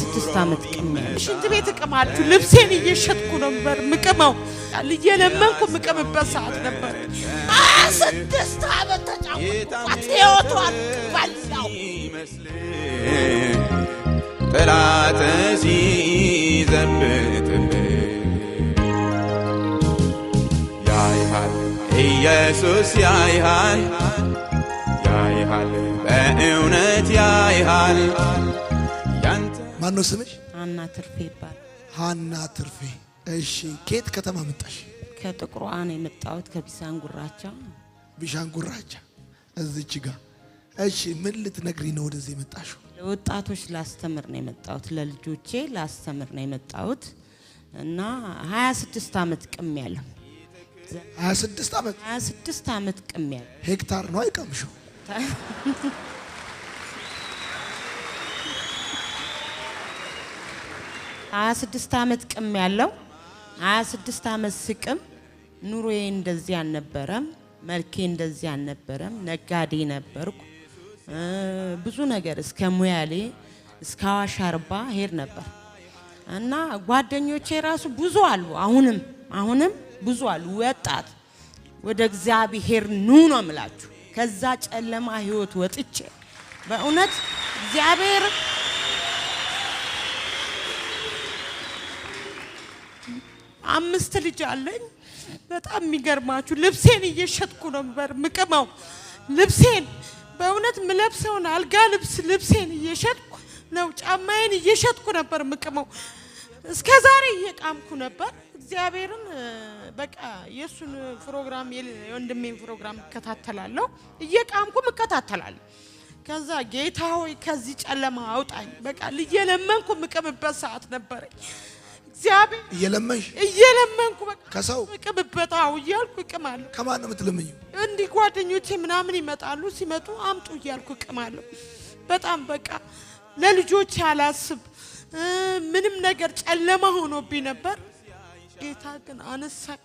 26 ዓመት ቅሜያለሁ። ሽንት ቤት እቀማለሁ። ልብሴን እየሸጥኩ ነበር ምቀመው። እየለመንኩ ምቀምበት ሰዓት ነበር። 26 ዓመት ተጫወትኩ። ሕይወቷን ባልላው ጠላት ሲዘብትብህ ያይሃል ኢየሱስ ያይሃል ያይሃል በእውነት ያይሃል። ማነው ስምሽ? ሀና ትርፌ ይባላል። ሀና ትርፌ። እሺ ከየት ከተማ መጣሽ? ከጥቁር አን የመጣሁት ከቢሻንጉራቻ። ቢሻንጉራቻ እዚች ጋር። እሺ ምን ልትነግሪ ነው ወደዚህ የመጣሽው? ለወጣቶች ላስተምር ነው የመጣሁት፣ ለልጆቼ ላስተምር ነው የመጣሁት እና 26 ዓመት ቅሜያለሁ። 26 ዓመት 26 ዓመት ቅሜያለሁ። ሄክታር ነው አይቀምሽው? 26 ዓመት ቅሜያለሁ። 26 ዓመት ስቅም ኑሮዬ እንደዚህ አልነበረም፣ መልኬ እንደዚህ አልነበረም። ነጋዴ ነበርኩ። ብዙ ነገር እስከ ሙያሌ እስከ አዋሽ አርባ ሄድ ነበር እና ጓደኞቼ ራሱ ብዙ አሉ። አሁንም ብዙ አሉ። ወጣት ወደ እግዚአብሔር ኑ ነው የምላችሁ። ከዛ ጨለማ ህይወት ወጥቼ በእውነት እግዚአብሔር አምስት ልጅ አለኝ። በጣም የሚገርማችሁ ልብሴን እየሸጥኩ ነበር ምቀመው። ልብሴን በእውነት ምለብሰውን አልጋ ልብሴን እየሸጥኩ ነው። ጫማዬን እየሸጥኩ ነበር ምቀመው። እስከ ዛሬ እየቃምኩ ነበር። እግዚአብሔርን በቃ የሱን ፕሮግራም የወንድሜን ፕሮግራም እከታተላለሁ፣ እየቃምኩ እከታተላለሁ። ከዛ ጌታ ሆይ ከዚህ ጨለማ አውጣኝ በቃ እየለመንኩ ምቀምበት ሰዓት ነበር። እግዚአብሔር እየለመንኩ በቃ ከሰው ምቀምበታው እያልኩ እቀማለሁ። ከማን ነው የምትለምኚው? እንዲህ ጓደኞቼ ምናምን ይመጣሉ። ሲመጡ አምጡ እያልኩ እቀማለሁ። በጣም በቃ ለልጆቼ አላስብ ምንም ነገር ጨለማ ሆኖብኝ ነበር። ጌታ ግን አነሳኝ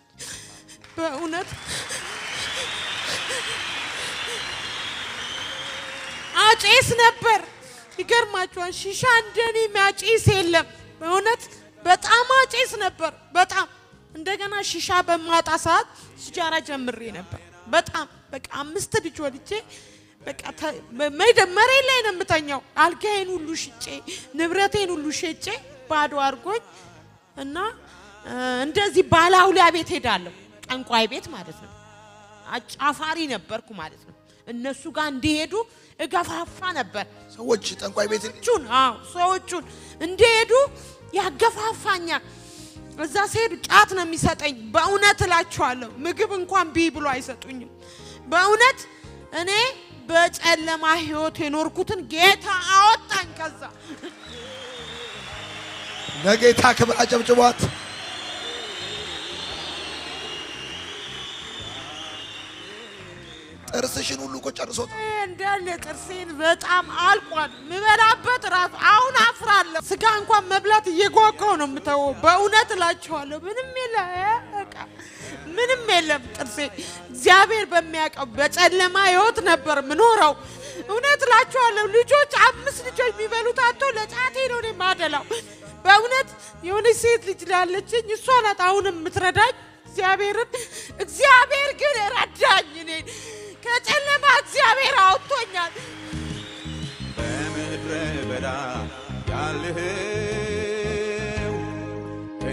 በእውነት። አጨስ ነበር ይገርማችኋል። ሺሻ እንደኔ ማጨስ የለም በእውነት በጣም አጨስ ነበር። በጣም እንደገና ሺሻ በማጣ ሰዓት ሲጃራ ጀምሬ ነበር። በጣም በቃ 5 ልጅ ወልጄ በቃ መሬት ላይ ነው የምተኛው። አልጋዬን ሁሉ ሽጬ ንብረቴን ሁሉ ሸጬ ባዶ አድርጎኝ እና እንደዚህ ባላውሊያ ቤት ሄዳለሁ። ጠንቋይ ቤት ማለት ነው። አጫፋሪ ነበርኩ ማለት ነው። እነሱ ጋር እንዲሄዱ እገፋፋ ነበር። ሰዎች ጠንቋይ ቤት ሰዎቹን እንዲሄዱ ያገፋፋኛል። እዛ ሲሄድ ጫት ነው የሚሰጠኝ። በእውነት እላችኋለሁ ምግብ እንኳን ቢ ብሎ አይሰጡኝም። በእውነት እኔ በጨለማ ህይወት የኖርኩትን ጌታ አወጣኝ። ከዛ ለጌታ ክብር አጨብጭቧት። ጥርስሽን ሁሉ እኮ ጨርሶት እንዳለ ጥርሴን በጣም አልቋል። ምበላበት ራሱ አሁን አፍራለሁ። ስጋ እንኳን መብላት እየጓጓው ነው የምተወው። በእውነት እላችኋለሁ ምንም የለም ጥርሴ። እግዚአብሔር በሚያውቀው በጨለማ ህይወት ነበር ምኖረው። እውነት እላችኋለሁ ልጆች 5 ልጆች የሚበሉት አጥቶ ለጫቴ ነው እኔ ማደላው። በእውነት የሆነች ሴት ልጅ ላለችኝ እሷ ናት አሁንም የምትረዳኝ። እግዚአብሔር ግን ረዳኝ። እኔ ከጨለማ እግዚአብሔር አውጥቶኛል። በምድረ በዳ ያልህው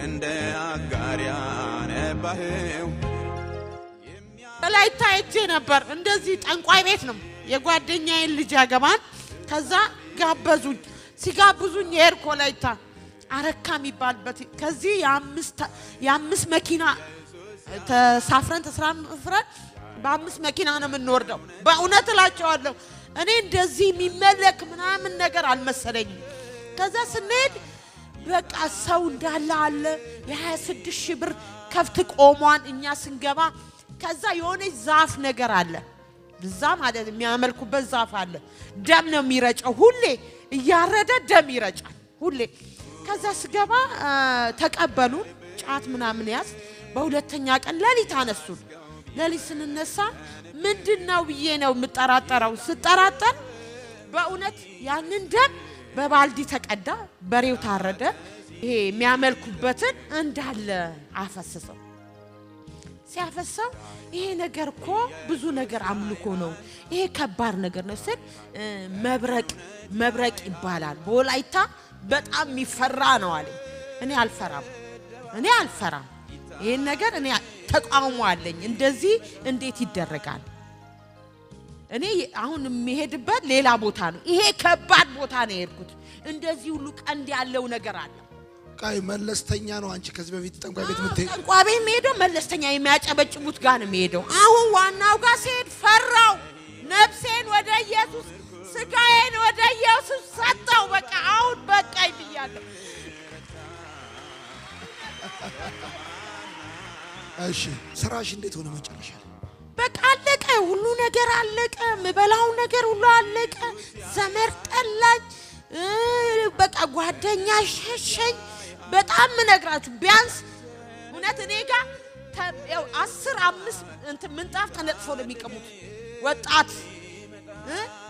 እንደ አጋር ያነባህው ወላይታ ሄጄ ነበር። እንደዚህ ጠንቋይ ቤት ነው የጓደኛዬን ልጅ ያገባን። ከዛ ጋበዙኝ። ሲጋብዙኝ የሄድኩ ወላይታ አረካ የሚባልበት ከዚህ የ5 መኪና ተሳፍረን በ5 መኪና ነው የምንወርደው። በእውነት እላቸዋለሁ እኔ እንደዚህ የሚመለክ ምናምን ነገር አልመሰለኝም። ከዛ ስንሄድ በቃ ሰው እንዳለ አለ። የ26,000 ብር ከፍት ቆሟን እኛ ስንገባ ከዛ የሆነች ዛፍ ነገር አለ። እዛ ማለት የሚያመልኩበት ዛፍ አለ። ደም ነው የሚረጨው ሁሌ እያረደ ደም ይረጫል ሁሌ። ከዛ ስገባ ተቀበሉን። ጫት ምናምን ያዝ። በሁለተኛ ቀን ሌሊት አነሱን። ሌሊት ስንነሳ ምንድነው ብዬ ነው የምጠራጠረው። ስጠራጠር በእውነት ያንን ደም በባልዲ ተቀዳ በሬው ታረደ ይሄ የሚያመልኩበትን እንዳለ አፈሰሰው ሲያፈሰው ይሄ ነገር እኮ ብዙ ነገር አምልኮ ነው ይሄ ከባድ ነገር ነው ስል መብረቅ ይባላል በወላይታ በጣም የሚፈራ ነው አለ እኔ አልፈራም ይሄን ነገር እኔ ተቃውሞ አለኝ እንደዚህ እንዴት ይደረጋል እኔ አሁን የሚሄድበት ሌላ ቦታ ነው ይሄ ከባድ ቦታ ነው የሄድኩት እንደዚህ ሁሉ ቀንድ ያለው ነገር አለ ቃይ መለስተኛ ነው አንቺ ከዚህ በፊት ጠንቋይ ቤት ምትሄድ ጠንቋይ ቤት ሄዶ መለስተኛ የሚያጨበጭቡት ጋር ነው የሚሄደው አሁን ዋናው ጋር ሲሄድ ፈራው ነፍሴን ወደ ኢየሱስ ስጋዬን ወደ ኢየሱስ ሰጠው በቃ አሁን በቃ ይብያለሁ እሺ ስራሽ እንዴት ሆነ መጨረሻ በቃ አለቀ ሁሉ ነገር አለቀ መበላው ነገር ሁሉ አለቀ ዘመር ጠላኝ በቃ ጓደኛ ሸሸኝ በጣም ነግራችሁ ቢያንስ እውነት እኔ ጋር 10 5 ምንጣፍ ተነጥፎ ነው የሚቀሙት ወጣት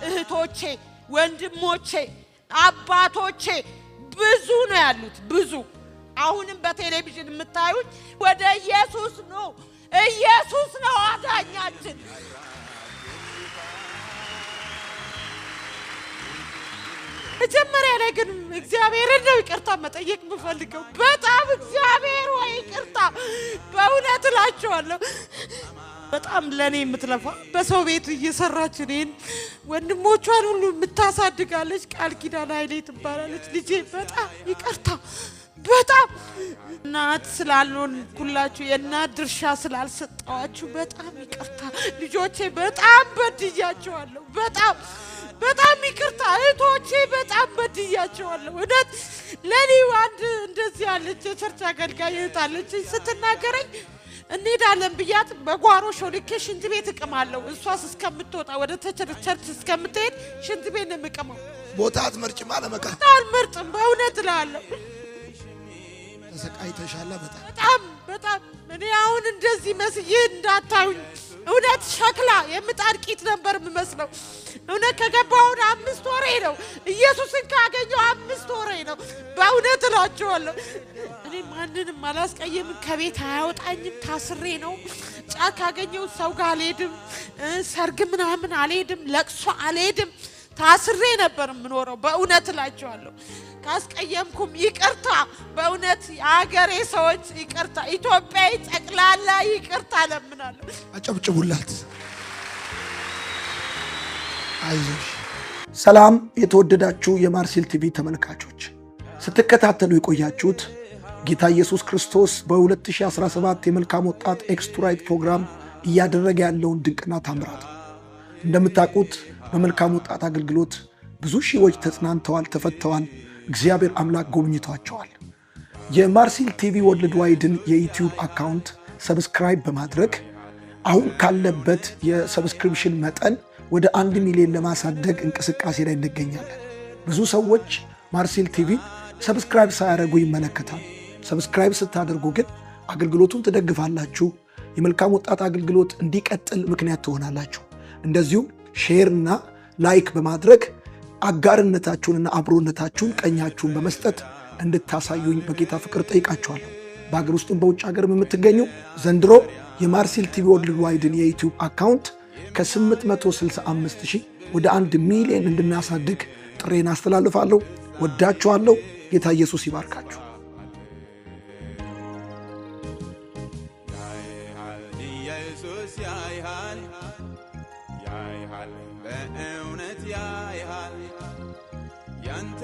እህቶቼ ወንድሞቼ አባቶቼ ብዙ ነው ያሉት ብዙ አሁንም በቴሌቪዥን የምታዩት ወደ ኢየሱስ ነው አዳኛችን መጀመሪያ ላይ ግን እግዚአብሔርን ነው ይቅርታ መጠየቅ የምፈልገው በጣም እግዚአብሔር ወይ ይቅርታ በእውነት እላችኋለሁ በጣም ለኔ የምትለፋ በሰው ቤት እየሰራች እኔን ወንድሞቿን ሁሉ የምታሳድጋለች ቃል ኪዳን ኃይሌ ትባላለች ልጄ በጣም ይቅርታ በጣም እናት ስላልሆን ኩላችሁ የእናት ድርሻ ስላልሰጣችሁ በጣም ይቅርታ ልጆቼ በጣም በድያቸዋለሁ በጣም ይቅርታ እህቶቼ በጣም በድያቸዋለሁ እውነት ለኔ አንድ እንደዚህ ያለች የቸርች አገልጋይ እህታለች ስትናገረኝ እንሄዳለን ብያት በጓሮ ሾልኬ ሽንት ቤት እቀማለሁ እሷስ እስከምትወጣ ወደ ቸርች እስከምትሄድ ሽንት ቤት ነው የምቀመው ቦታ አትመርጭም አለመቃ አልመርጥም በእውነት እላለሁ ተሰቃይተሻላ በጣም እኔ አሁን እንደዚህ መስዬ እንዳታዩኝ እውነት ሸክላ የምጣድ ቂጥ ነበር የምመስለው እውነት ከገባው 5 ወሬ ነው ኢየሱስን ካገኘው 5 ወሬ ነው በእውነት እላችኋለሁ እኔ ማንንም አላስቀየምም ከቤት አያወጣኝም ታስሬ ነው ጫካ ካገኘው ሰው ጋር አልሄድም ሰርግ ምናምን አልሄድም ለቅሶ አልሄድም ታስሬ ነበር የምኖረው በእውነት እላችኋለሁ ካስቀየምኩም ይቅርታ በእውነት የአገሬ ሰዎች ይቅርታ ኢትዮጵያዊ ጠቅላላ ይቅርታ ለምናለሁ አጨብጭቡላት አይዞሽ ሰላም የተወደዳችሁ የማርሴል ቲቪ ተመልካቾች ስትከታተሉ የቆያችሁት ጌታ ኢየሱስ ክርስቶስ በ2017 የመልካም ወጣት ኤክስቱራይት ፕሮግራም እያደረገ ያለውን ድንቅና ታምራት እንደምታውቁት በመልካም ወጣት አገልግሎት ብዙ ሺዎች ተጽናንተዋል ተፈተዋል እግዚአብሔር አምላክ ጎብኝቷቸዋል የማርሴል ቲቪ ወርልድ ዋይድን የዩቲዩብ አካውንት ሰብስክራይብ በማድረግ አሁን ካለበት የሰብስክሪፕሽን መጠን ወደ 1 ሚሊዮን ለማሳደግ እንቅስቃሴ ላይ እንገኛለን ብዙ ሰዎች ማርሴል ቲቪ ሰብስክራይብ ሳያደርጉ ይመለከታል ሰብስክራይብ ስታደርጉ ግን አገልግሎቱን ትደግፋላችሁ የመልካም ወጣት አገልግሎት እንዲቀጥል ምክንያት ትሆናላችሁ እንደዚሁ ሼር እና ላይክ በማድረግ አጋርነታችሁንና አብሮነታችሁን ቀኛችሁን በመስጠት እንድታሳዩኝ በጌታ ፍቅር ጠይቃችኋለሁ በአገር ውስጥም በውጭ ሀገርም የምትገኙ ዘንድሮ የማርሴል ቲቪ ወርልድ ዋይድን የዩቲዩብ አካውንት ከ865,000 ወደ 1 ሚሊዮን እንድናሳድግ ጥሬን አስተላልፋለሁ ወዳችኋለሁ ጌታ ኢየሱስ ይባርካችሁ ኢየሱስ ያይሃል በእውነት ያይሃል ያንተ